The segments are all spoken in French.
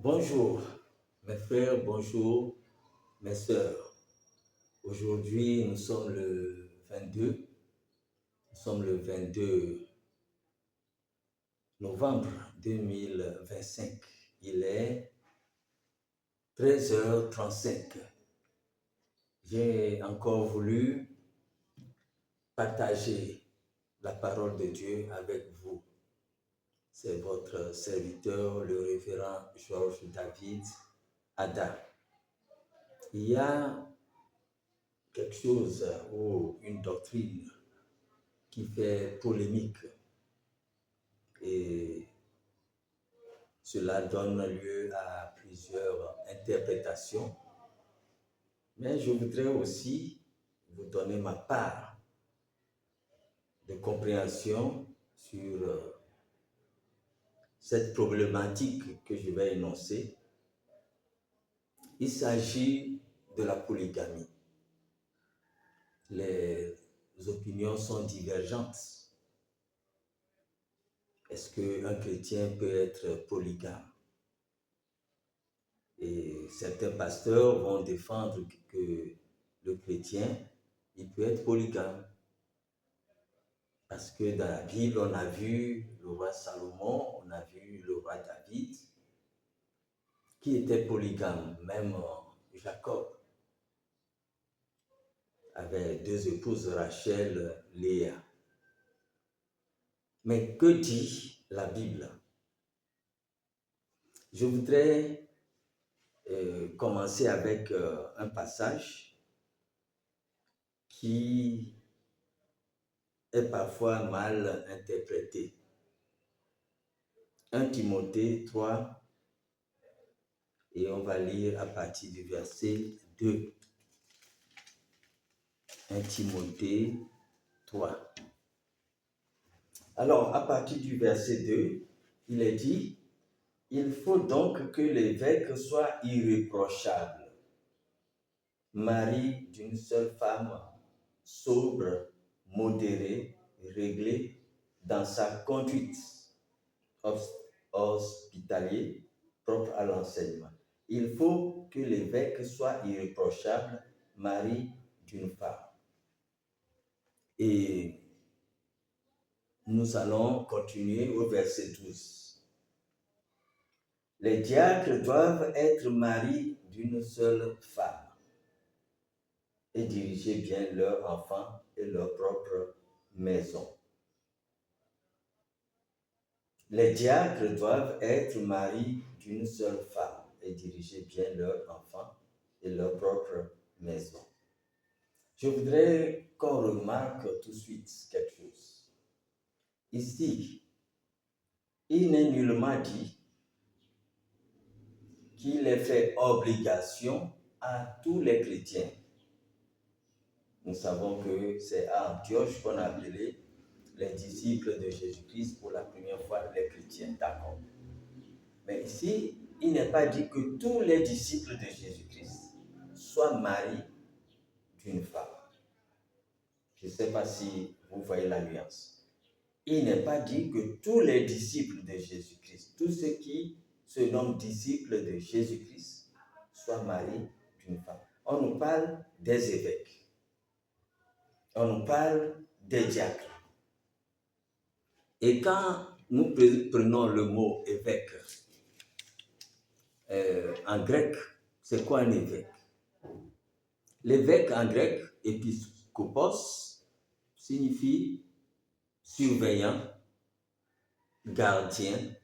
Bonjour mes frères, bonjour mes sœurs. Aujourd'hui, nous sommes le 22 novembre 2025. Il est 13h35. J'ai encore voulu partager la parole de Dieu avec vous. C'est votre serviteur, le révérend Georges David Ada. Il y a quelque chose ou une doctrine qui fait polémique et cela donne lieu à plusieurs interprétations. Mais je voudrais aussi vous donner ma part de compréhension sur cette problématique que je vais énoncer. Il s'agit de la polygamie. Les opinions sont divergentes. Est-ce qu'un chrétien peut être polygame? Et certains pasteurs vont défendre que le chrétien, il peut être polygame. Parce que dans la Bible, on a vu le roi Salomon, on a vu le roi David, qui était polygame. Même Jacob avait deux épouses, Rachel, Léa. Mais que dit la Bible? Je voudrais commencer avec un passage qui est parfois mal interprété. 1 Timothée 3, et on va lire à partir du verset 2. 1 Timothée 3. Alors, à partir du verset 2, il est dit, « Il faut donc que l'évêque soit irréprochable, mari d'une seule femme, sobre, modéré, réglé dans sa conduite, hospitalier, propre à l'enseignement. Il faut que l'évêque soit irréprochable, mari d'une femme. » Et nous allons continuer au verset 12. Les diacres doivent être maris d'une seule femme et diriger bien leurs enfants et leur propre maison. Les diacres doivent être maris d'une seule femme et diriger bien leurs enfants et leur propre maison. Je voudrais qu'on remarque tout de suite quelque chose. Ici, il n'est nullement dit qu'il est fait obligation à tous les chrétiens. Nous savons que c'est à Antioche qu'on a appelé les disciples de Jésus-Christ pour la première fois les chrétiens, d'accord. Mais ici, il n'est pas dit que tous les disciples de Jésus-Christ soient mariés d'une femme. Je ne sais pas si vous voyez la nuance. Il n'est pas dit que tous les disciples de Jésus-Christ, tous ceux qui se nomment disciples de Jésus-Christ, soient mariés d'une femme. On nous parle des évêques. On nous parle des diacres. Et quand nous prenons le mot évêque, en grec, c'est quoi un évêque? L'évêque en grec, épiskopos, signifie surveillant, gardien.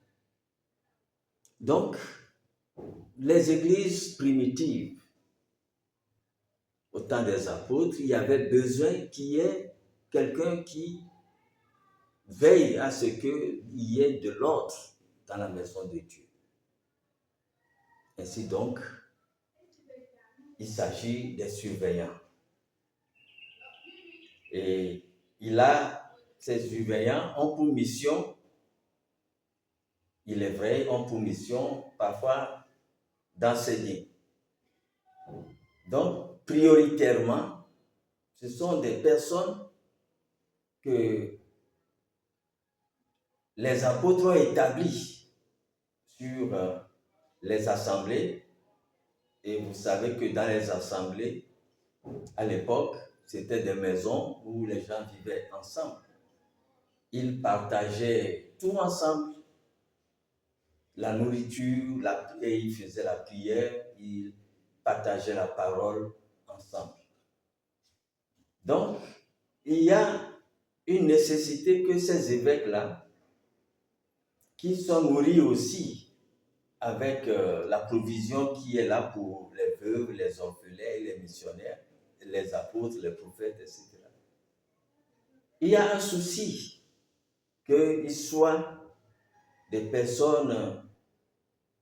Donc, les églises primitives, au temps des apôtres, il y avait besoin qu'il y ait quelqu'un qui veille à ce qu'il y ait de l'ordre dans la maison de Dieu. Ainsi donc, il s'agit des surveillants. Et ces surveillants ont pour mission, il est vrai, ont pour mission parfois d'enseigner. Donc, prioritairement, ce sont des personnes que les apôtres ont établies sur les assemblées, et vous savez que dans les assemblées, à l'époque, c'était des maisons où les gens vivaient ensemble. Ils partageaient tout ensemble, la nourriture, et ils faisaient la prière, ils partageaient la parole ensemble. Donc, il y a une nécessité que ces évêques-là, qui sont nourris aussi avec la provision qui est là pour les veuves, les orphelins, les missionnaires, les apôtres, les prophètes, etc. Il y a un souci qu'ils soient des personnes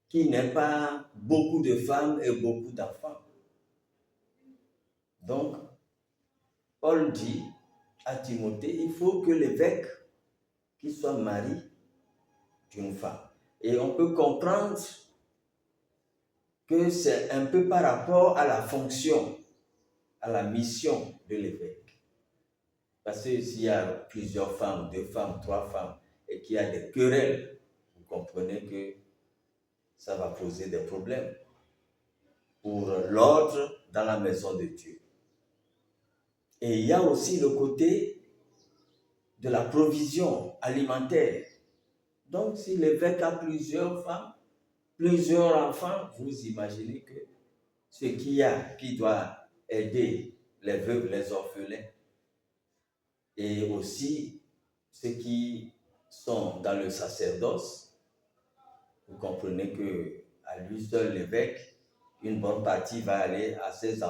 qui n'aient pas beaucoup de femmes et beaucoup d'enfants. Donc, Paul dit à Timothée, il faut que l'évêque qui soit mari d'une femme. Et on peut comprendre que c'est un peu par rapport à la fonction, à la mission de l'évêque. Parce que s'il y a plusieurs femmes, 2 femmes, 3 femmes, et qu'il y a des querelles, vous comprenez que ça va poser des problèmes pour l'ordre dans la maison de Dieu. Et il y a aussi le côté de la provision alimentaire. Donc, si l'évêque a plusieurs femmes, plusieurs enfants, vous imaginez que ce qu'il y a qui doit aider les veuves, les orphelins, et aussi ceux qui sont dans le sacerdoce, vous comprenez que à lui seul l'évêque, une bonne partie va aller à ses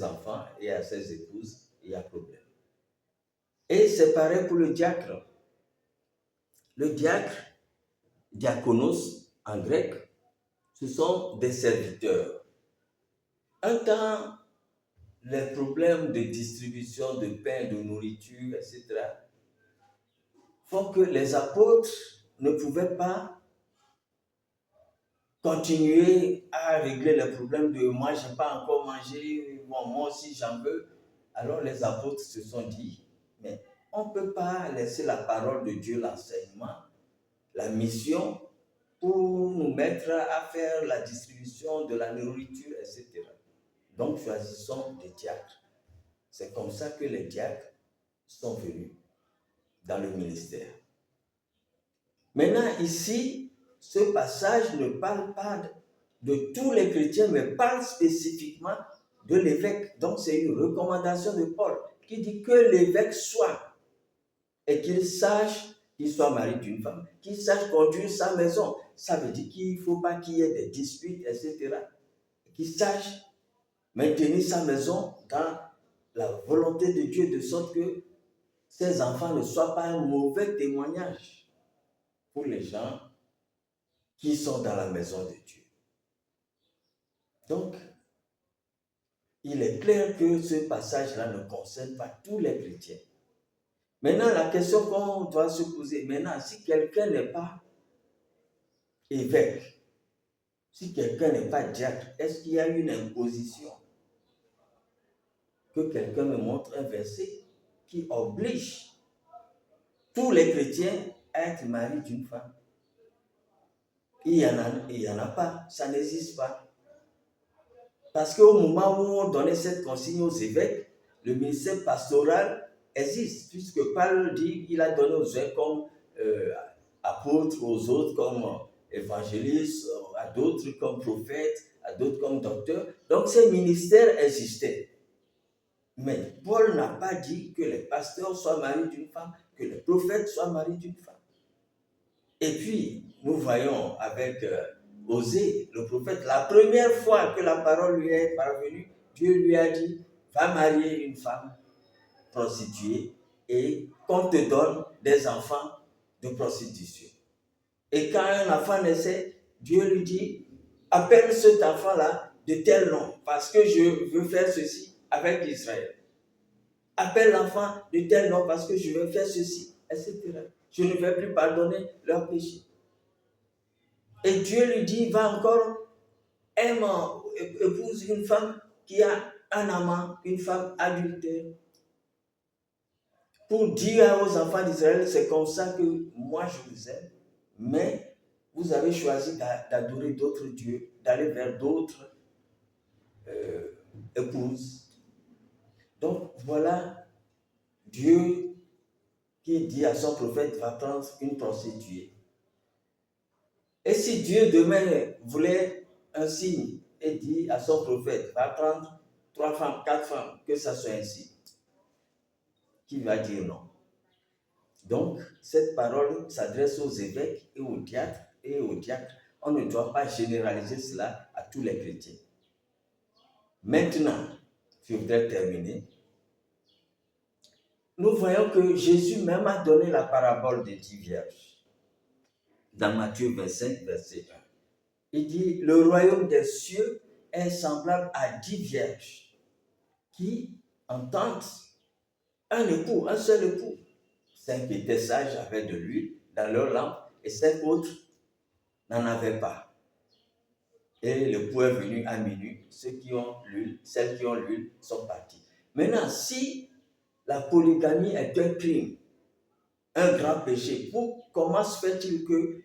enfants et à ses épouses, il y a problème. Et c'est pareil pour le diacre. Le diacre, diakonos en grec, ce sont des serviteurs. Un temps, les problèmes de distribution de pain, de nourriture, etc., font que les apôtres ne pouvaient pas continuer à régler les problèmes de moi, je n'ai pas encore mangé, moi aussi j'en veux. Alors les apôtres se sont dit, mais on ne peut pas laisser la parole de Dieu, l'enseignement, la mission, pour nous mettre à faire la distribution de la nourriture, etc. Donc choisissons des diacres. C'est comme ça que les diacres sont venus dans le ministère. Maintenant, ici, ce passage ne parle pas de tous les chrétiens, mais parle spécifiquement de l'évêque. Donc, c'est une recommandation de Paul qui dit que l'évêque soit et qu'il sache qu'il soit mari d'une femme, qu'il sache conduire sa maison. Ça veut dire qu'il ne faut pas qu'il y ait des disputes, etc. Qu'il sache maintenir sa maison dans la volonté de Dieu, de sorte que ses enfants ne soient pas un mauvais témoignage pour les gens qui sont dans la maison de Dieu. Donc, il est clair que ce passage-là ne concerne pas tous les chrétiens. Maintenant, la question qu'on doit se poser, maintenant, si quelqu'un n'est pas évêque, si quelqu'un n'est pas diacre, est-ce qu'il y a une imposition? Que quelqu'un me montre un verset qui oblige tous les chrétiens à être mariés d'une femme. Il y en a pas, ça n'existe pas. Parce qu'au moment où on donnait cette consigne aux évêques, le ministère pastoral existe, puisque Paul dit qu'il a donné aux uns comme apôtres, aux autres comme évangélistes, à d'autres comme prophètes, à d'autres comme docteurs. Donc ces ministères existaient. Mais Paul n'a pas dit que les pasteurs soient mariés d'une femme, que les prophètes soient mariés d'une femme. Et puis, nous voyons avec Osée, le prophète, la première fois que la parole lui est parvenue, Dieu lui a dit, va marier une femme prostituée et qu'on te donne des enfants de prostitution. Et quand un enfant naissait, Dieu lui dit, appelle cet enfant-là de tel nom, parce que je veux faire ceci avec Israël. Appelle l'enfant de tel nom, parce que je veux faire ceci, etc. Je ne vais plus pardonner leurs péchés. Et Dieu lui dit, va encore, épouse une femme qui a un amant, une femme adultère. Pour dire aux enfants d'Israël, c'est comme ça que moi je vous aime, mais vous avez choisi d'adorer d'autres dieux, d'aller vers d'autres épouses. Donc voilà Dieu qui dit à son prophète va prendre une prostituée. Et si Dieu demain voulait un signe et dit à son prophète va prendre 3 femmes, 4 femmes, que ça soit ainsi, qui va dire non? Donc, cette parole s'adresse aux évêques et aux diacres On ne doit pas généraliser cela à tous les chrétiens. Maintenant, je voudrais terminer. Nous voyons que Jésus même a donné la parabole des 10 vierges. Dans Matthieu 25, verset 1. Il dit, le royaume des cieux est semblable à 10 vierges qui entendent un seul époux. 5 étaient sages, avaient de l'huile dans leur lampe, et 5 autres n'en avaient pas. Et l'époux est venu à minuit. Celles qui ont l'huile sont partis. Maintenant, si la polygamie est un crime, un grand péché, comment se fait-il que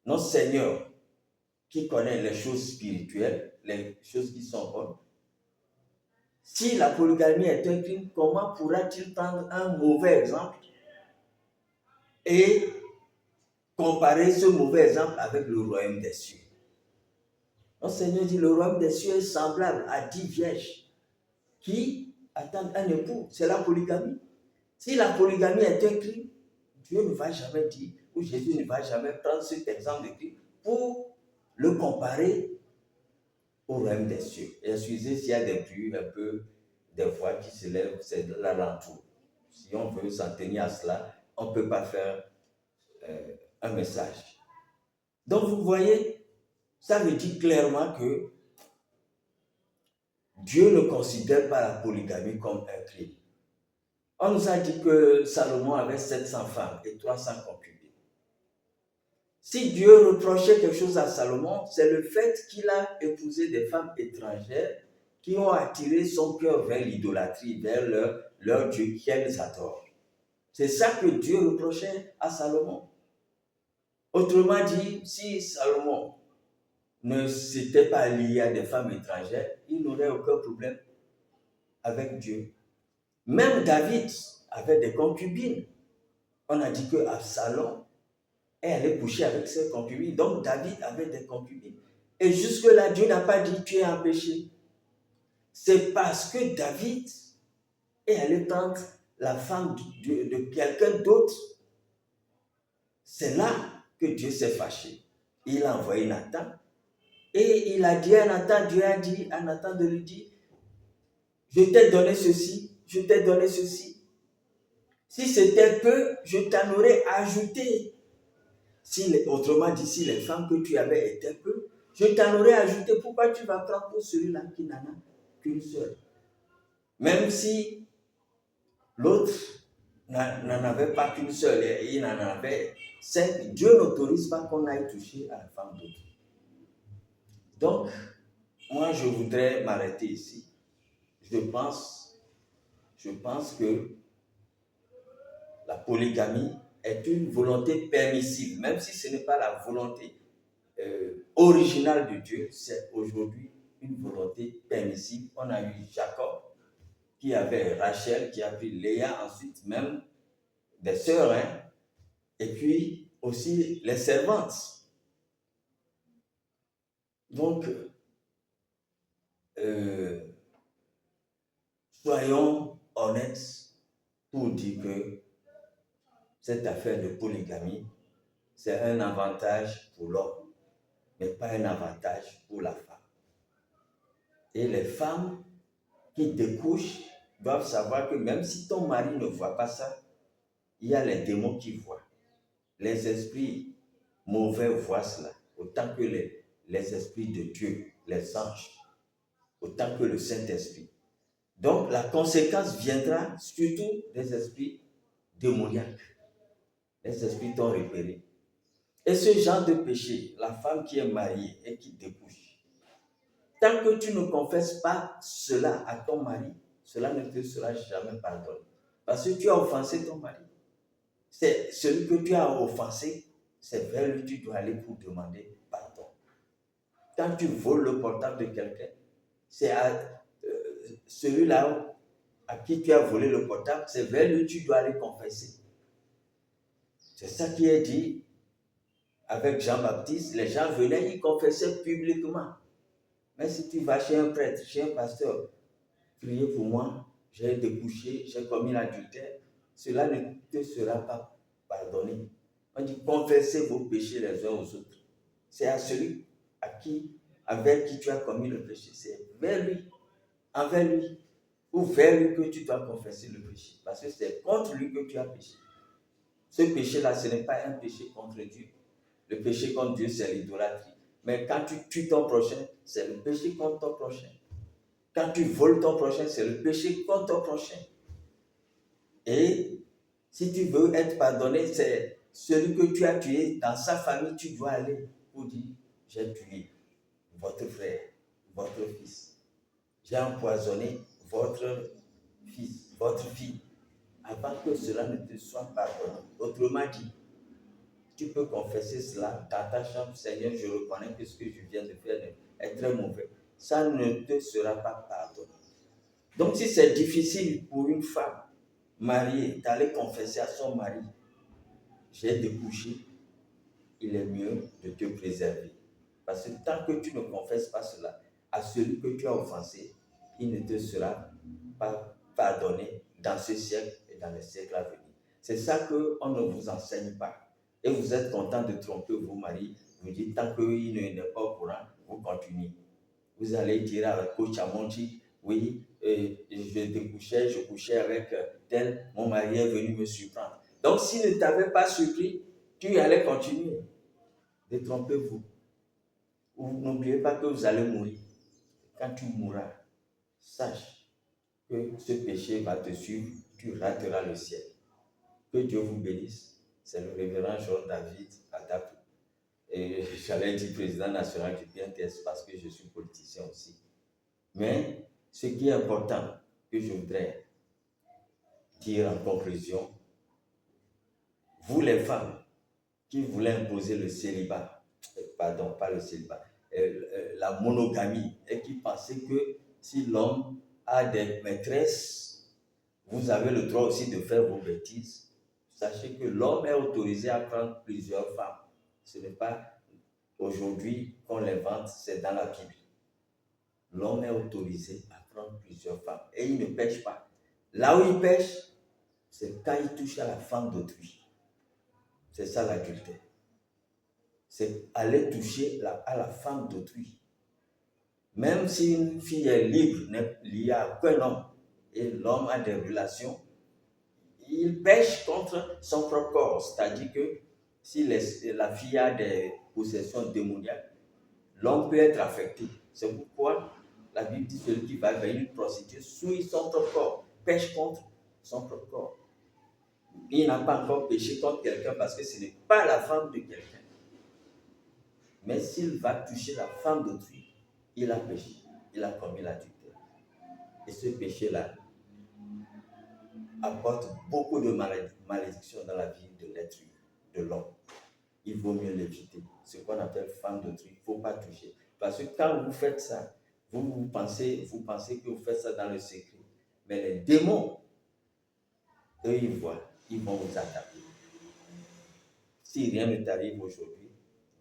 notre Seigneur, qui connaît les choses spirituelles, les choses qui sont bonnes, si la polygamie est un crime, comment pourra-t-il prendre un mauvais exemple et comparer ce mauvais exemple avec le royaume des cieux? Notre Seigneur dit, le royaume des cieux est semblable à 10 vierges qui attendent un époux. C'est la polygamie. Si la polygamie est un crime, Dieu ne va jamais dire, ou Jésus ne va jamais prendre cet exemple de crime pour le comparer au royaume des cieux. Et excusez s'il y a des bruits un peu, des voix qui se lèvent, c'est l'alentour. Si on veut s'en tenir à cela, on ne peut pas faire un message. Donc vous voyez, ça veut dire clairement que Dieu ne considère pas la polygamie comme un crime. On nous a dit que Salomon avait 700 femmes et 300 concubines. Si Dieu reprochait quelque chose à Salomon, c'est le fait qu'il a épousé des femmes étrangères qui ont attiré son cœur vers l'idolâtrie, vers leur Dieu qu'elles adorent. C'est ça que Dieu reprochait à Salomon. Autrement dit, si Salomon ne s'était pas lié à des femmes étrangères, il n'aurait aucun problème avec Dieu. Même David avait des concubines. On a dit que Absalom est allé coucher avec ses concubines. Donc David avait des concubines. Et jusque-là, Dieu n'a pas dit tu es en péché. C'est parce que David est allé prendre la femme de quelqu'un d'autre. C'est là que Dieu s'est fâché. Il a envoyé Nathan. Et il a dit à Nathan, Dieu a dit à Nathan de lui dire, je t'ai donné ceci, je t'ai donné ceci. Si c'était peu, je t'en aurais ajouté. Autrement dit, si les femmes que tu avais étaient peu, je t'en aurais ajouté. Pourquoi tu vas prendre pour celui-là qui n'en a qu'une seule? Même si l'autre n'en avait pas qu'une seule et il en avait 5, Dieu n'autorise pas qu'on aille toucher à la femme d'autre. Donc, moi, je voudrais m'arrêter ici. Je pense que la polygamie est une volonté permissive, même si ce n'est pas la volonté originale de Dieu, c'est aujourd'hui une volonté permissive. On a eu Jacob, qui avait Rachel, qui a pris Léa, ensuite même des sœurs, et puis aussi les servantes. Donc, soyons honnêtes pour dire que cette affaire de polygamie, c'est un avantage pour l'homme, mais pas un avantage pour la femme. Et les femmes qui découchent doivent savoir que même si ton mari ne voit pas ça, il y a les démons qui voient. Les esprits mauvais voient cela, autant que les esprits de Dieu, les anges, autant que le Saint-Esprit. Donc la conséquence viendra surtout des esprits démoniaques. Les esprits t'ont repéré. Et ce genre de péché, la femme qui est mariée et qui découche, tant que tu ne confesses pas cela à ton mari, cela ne te sera jamais pardonné. Parce que tu as offensé ton mari. C'est celui que tu as offensé, c'est vers lui que tu dois aller pour demander pardon. Quand tu voles le portable de quelqu'un, c'est à celui-là à qui tu as volé le portable, c'est vers lui que tu dois aller confesser. C'est ça qui est dit avec Jean-Baptiste. Les gens venaient, ils confessaient publiquement. Mais si tu vas chez un prêtre, chez un pasteur, priez pour moi, j'ai découché, j'ai commis l'adultère, cela ne te sera pas pardonné. On dit confessez vos péchés les uns aux autres. C'est à celui avec qui tu as commis le péché. C'est vers lui, envers lui, ou vers lui que tu dois confesser le péché. Parce que c'est contre lui que tu as péché. Ce péché-là, ce n'est pas un péché contre Dieu. Le péché contre Dieu, c'est l'idolâtrie. Mais quand tu tues ton prochain, c'est le péché contre ton prochain. Quand tu voles ton prochain, c'est le péché contre ton prochain. Et si tu veux être pardonné, c'est celui que tu as tué dans sa famille, tu dois aller pour dire, j'ai tué votre frère, votre fils. J'ai empoisonné votre fils, votre fille, avant que cela ne te soit pardonné. Autrement dit, tu peux confesser cela dans ta chambre, Seigneur, je reconnais que ce que je viens de faire est très mauvais. Ça ne te sera pas pardonné. Donc si c'est difficile pour une femme mariée d'aller confesser à son mari, j'ai découché, il est mieux de te préserver. Parce que tant que tu ne confesses pas cela à celui que tu as offensé, il ne te sera pas pardonné dans ce siècle et dans les siècles à venir. C'est ça qu'on ne vous enseigne pas. Et vous êtes content de tromper vos maris. Vous dites, tant qu'il n'est pas au courant, vous continuez. Vous allez dire à coach Amonti, oui, je couchais avec tel, mon mari est venu me surprendre. Donc, s'il ne t'avait pas surpris, tu allais continuer. Détrompez-vous. N'oubliez pas que vous allez mourir. Quand tu mourras, sache que ce péché va te suivre, tu rateras le ciel. Que Dieu vous bénisse. C'est le révérend Jean-David Adapou. Et j'allais dire président national du PNTS parce que je suis politicien aussi. Mais ce qui est important que je voudrais dire en conclusion, vous les femmes qui voulez imposer le célibat, pardon, pas le célibat, la monogamie, et qui pensez que si l'homme a des maîtresses, vous avez le droit aussi de faire vos bêtises. Sachez que l'homme est autorisé à prendre plusieurs femmes. Ce n'est pas aujourd'hui qu'on l'invente, c'est dans la Bible. L'homme est autorisé à prendre plusieurs femmes et il ne pêche pas. Là où il pêche, c'est quand il touche à la femme d'autrui. C'est ça l'adultère. C'est aller toucher à la femme d'autrui. Même si une fille est libre, n'est liée à aucun homme, et l'homme a des relations, il pêche contre son propre corps. C'est-à-dire que si la fille a des possessions démoniaques, l'homme peut être affecté. C'est pourquoi la Bible dit que celui qui va vers une prostituée souille son propre corps, pêche contre son propre corps. Il n'a pas encore péché contre quelqu'un parce que ce n'est pas la femme de quelqu'un. Mais s'il va toucher la femme d'autrui, il a péché, il a commis l'adultère. Et ce péché-là apporte beaucoup de malédictions dans la vie de l'être humain, de l'homme. Il vaut mieux l'éviter. Ce qu'on appelle femme d'autrui, il ne faut pas toucher. Parce que quand vous faites ça, vous pensez que vous faites ça dans le secret. Mais les démons, eux, ils voient, ils vont vous attaquer. Si rien ne t'arrive aujourd'hui,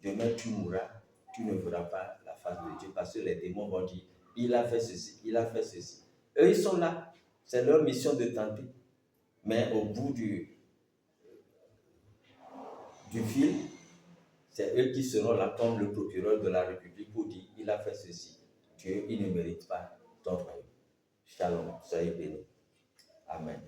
demain tu mourras, tu ne verras pas la face de Dieu. Parce que les démons vont dire, il a fait ceci, il a fait ceci. Eux, ils sont là. C'est leur mission de tenter. Mais au bout du fil, c'est eux qui seront là comme le procureur de la République pour dire, il a fait ceci. Dieu, il ne mérite pas ton royaume. Shalom, soyez bénis. Amen.